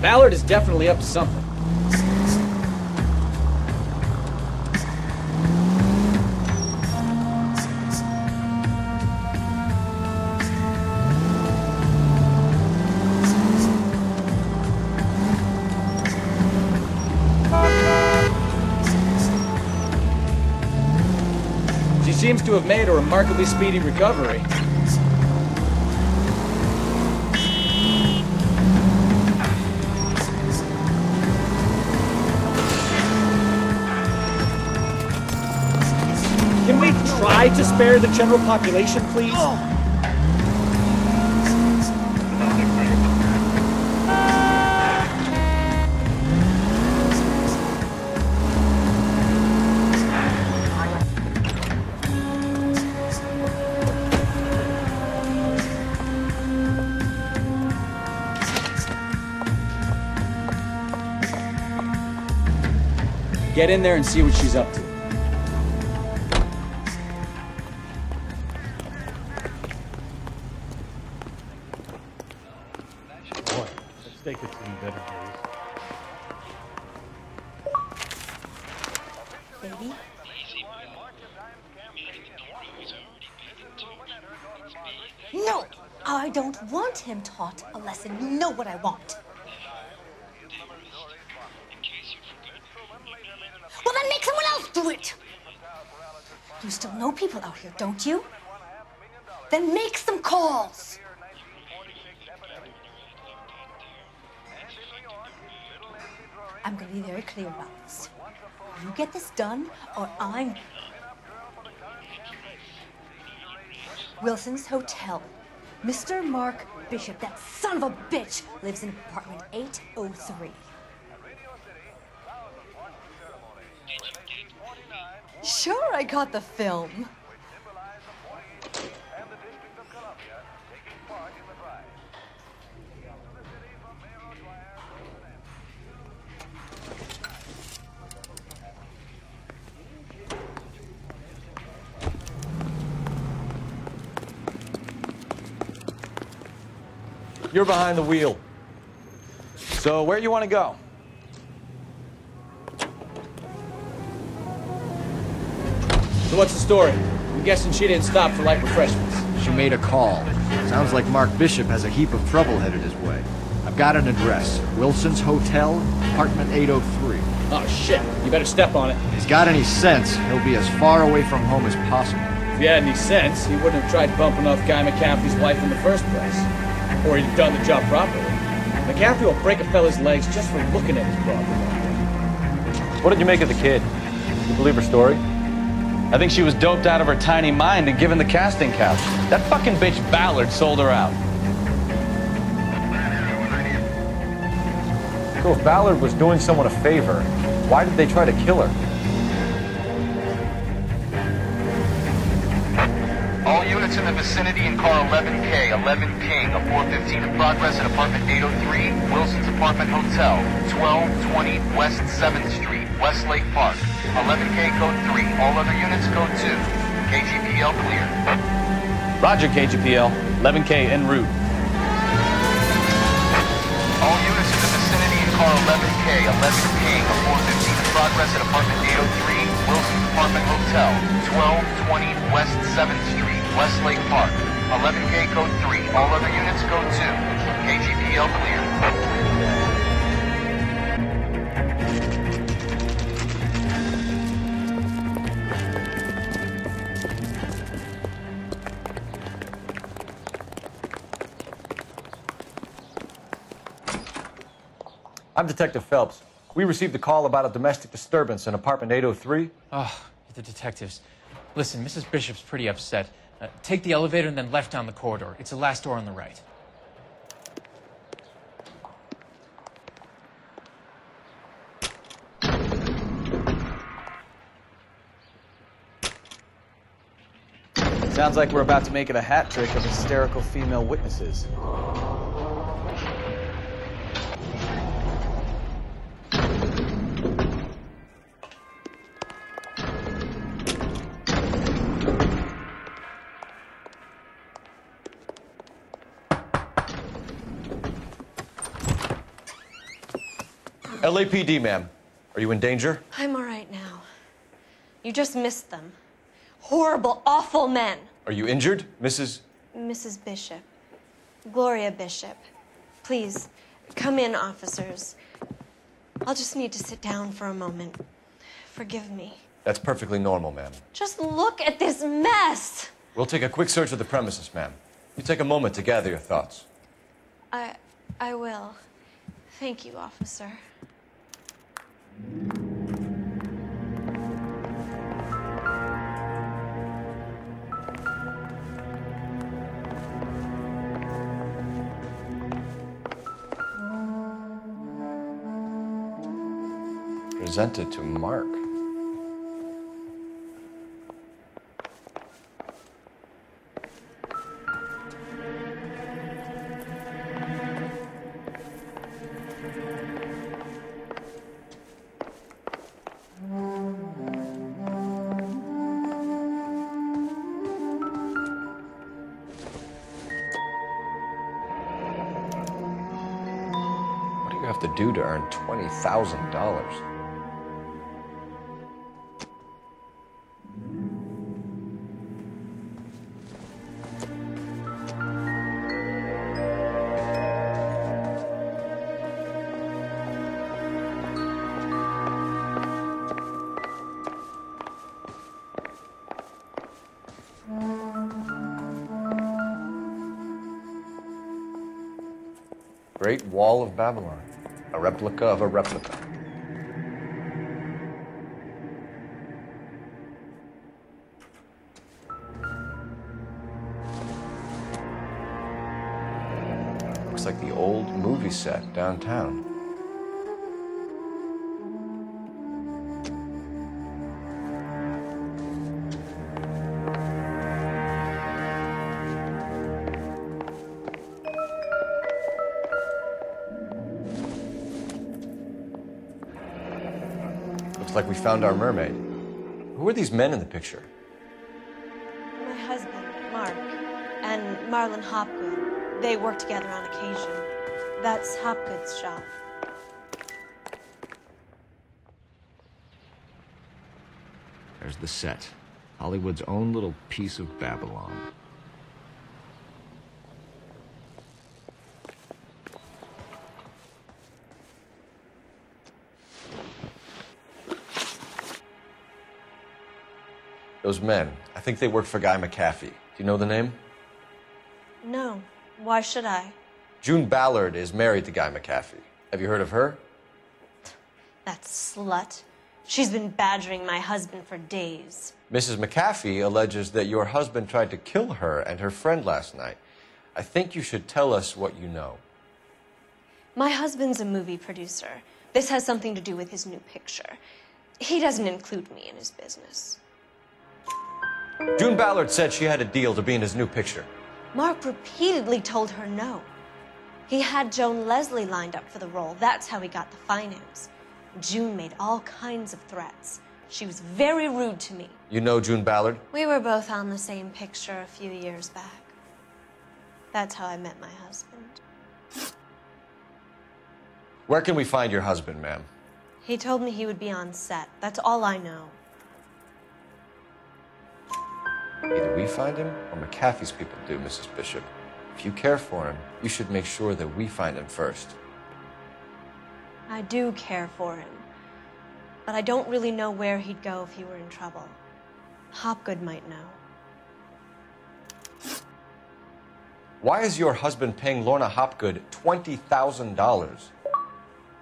Ballard is definitely up to something. She seems to have made a remarkably speedy recovery. Can we try to spare the general population, please? Get in there and see what she's up to. Boy, let's take it to some better days. Baby? No! I don't want him taught a lesson. You know what I want. Well, then make someone else do it! You still know people out here, don't you? Then make some calls! I'm gonna be very clear about this. You get this done, or I'm... Wilson's Hotel. Mr. Mark Bishop, that son of a bitch, lives in apartment 803. Sure, I got the film. You're behind the wheel. So where you want to go? So what's the story? I'm guessing she didn't stop for light refreshments. She made a call. Sounds like Mark Bishop has a heap of trouble headed his way. I've got an address. Wilson's Hotel, apartment 803. Oh shit, you better step on it. If he's got any sense, he'll be as far away from home as possible. If he had any sense, he wouldn't have tried bumping off Guy McCaffrey's wife in the first place. Or he'd have done the job properly. McCaffrey will break a fella's legs just for looking at his property. What did you make of the kid? You believe her story? I think she was doped out of her tiny mind and given the casting couch. That fucking bitch Ballard sold her out. So if Ballard was doing someone a favor, why did they try to kill her? All units in the vicinity in car 11K, 11 King, a 415 in progress at apartment 803, Wilson's Apartment Hotel, 1220 West 7th Street, Westlake Park. 11K code 3, all other units code 2. KGPL clear. Roger, KGPL. 11K en route. All units in the vicinity in car 11K, 11 King, a 415 in progress at apartment 803, Wilson's Apartment Hotel, 1220 West 7th Street, Westlake Park. 11K code 3, all other units code 2. KGPL clear. I'm Detective Phelps. We received a call about a domestic disturbance in apartment 803. Oh, the detectives. Listen, Mrs. Bishop's pretty upset. Take the elevator and then left down the corridor. It's the last door on the right. Sounds like we're about to make it a hat trick of hysterical female witnesses. LAPD, ma'am. Are you in danger? I'm all right now. You just missed them. Horrible, awful men. Are you injured, Mrs.? Mrs. Bishop. Gloria Bishop. Please, come in, officers. I'll just need to sit down for a moment. Forgive me. That's perfectly normal, ma'am. Just look at this mess. We'll take a quick search of the premises, ma'am. You take a moment to gather your thoughts. I will. Thank you, officer. Presented to Mark. What do you have to do to earn $20,000? Great Wall of Babylon, a replica of a replica. Looks like the old movie set downtown. Looks like we found our mermaid. Who are these men in the picture? My husband, Mark, and Marlon Hopgood. They work together on occasion. That's Hopgood's shop. There's the set. Hollywood's own little piece of Babylon. Those men, I think they work for Guy McAfee. Do you know the name? No. Why should I? June Ballard is married to Guy McAfee. Have you heard of her? That slut. She's been badgering my husband for days. Mrs. McAfee alleges that your husband tried to kill her and her friend last night. I think you should tell us what you know. My husband's a movie producer. This has something to do with his new picture. He doesn't include me in his business. June Ballard said she had a deal to be in his new picture. Mark repeatedly told her no. He had Joan Leslie lined up for the role. That's how he got the finance. June made all kinds of threats. She was very rude to me. You know June Ballard? We were both on the same picture a few years back. That's how I met my husband. Where can we find your husband, ma'am? He told me he would be on set. That's all I know. Either we find him or McAfee's people do, Mrs. Bishop. If you care for him, you should make sure that we find him first. I do care for him, but I don't really know where he'd go if he were in trouble. Hopgood might know. Why is your husband paying Lorna Hopgood $20,000?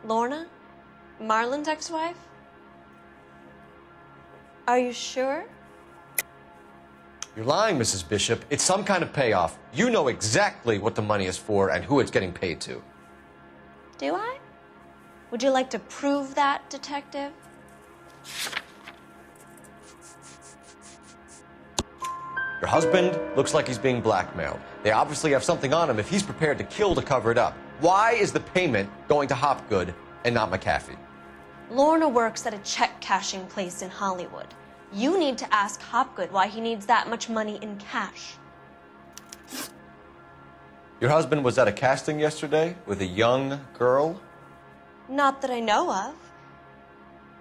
Lorna? Marlon's ex-wife? Are you sure? You're lying, Mrs. Bishop. It's some kind of payoff. You know exactly what the money is for and who it's getting paid to. Do I? Would you like to prove that, detective? Your husband looks like he's being blackmailed. They obviously have something on him if he's prepared to kill to cover it up. Why is the payment going to Hopgood and not McAfee? Lorna works at a check-cashing place in Hollywood. You need to ask Hopgood why he needs that much money in cash. Your husband was at a casting yesterday with a young girl? Not that I know of.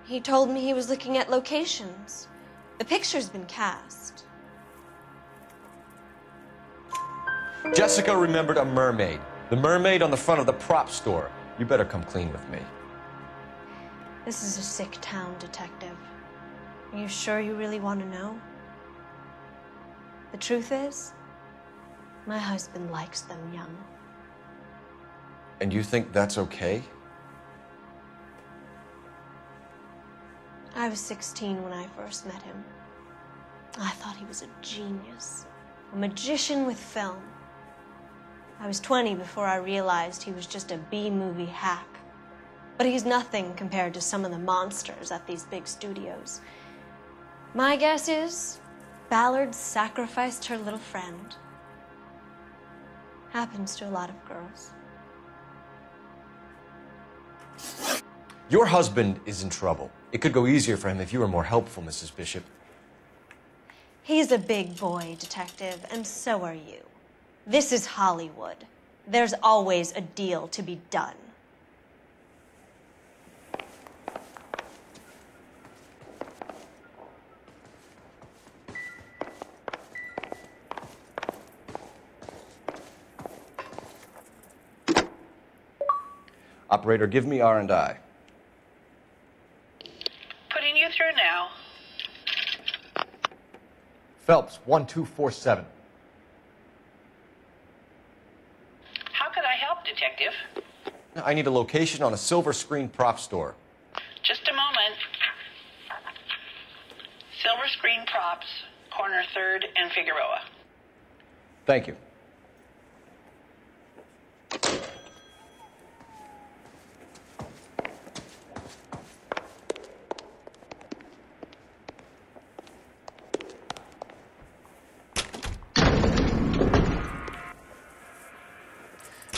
He told me he was looking at locations. The picture's been cast. Jessica remembered a mermaid. The mermaid on the front of the prop store. You better come clean with me. This is a sick town, Detective. Are you sure you really want to know? The truth is, my husband likes them young. And you think that's okay? I was 16 when I first met him. I thought he was a genius, a magician with film. I was 20 before I realized he was just a B-movie hack. But he's nothing compared to some of the monsters at these big studios. My guess is Ballard sacrificed her little friend. Happens to a lot of girls. Your husband is in trouble. It could go easier for him if you were more helpful, Mrs. Bishop. He's a big boy, Detective, and so are you. This is Hollywood. There's always a deal to be done. Operator, give me R&I. Putting you through now. Phelps, 1247. How could I help, Detective? I need a location on a silver screen prop store. Just a moment. Silver Screen Props, corner 3rd and Figueroa. Thank you.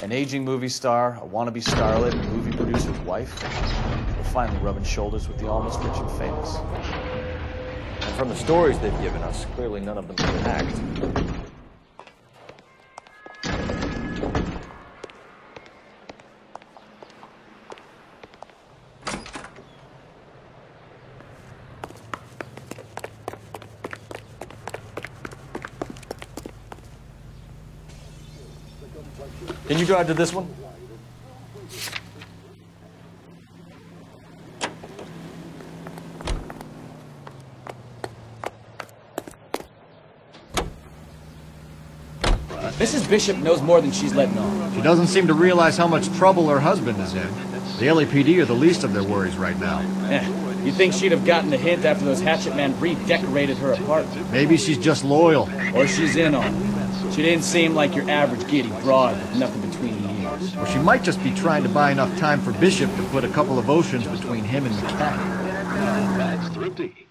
An aging movie star, a wannabe starlet, a movie producer's wife. We're finally rubbing shoulders with the almost rich and famous. And from the stories they've given us, clearly none of them can act. Can you drive to this one? Mrs. Bishop knows more than she's letting on. She doesn't seem to realize how much trouble her husband is in. The LAPD are the least of their worries right now. You'd think she'd have gotten the hint after those hatchet men redecorated her apartment. Maybe she's just loyal. Or she's in on it. She didn't seem like your average giddy broad with nothing between the ears. Or she might just be trying to buy enough time for Bishop to put a couple of oceans between him and the cat. That's thrifty.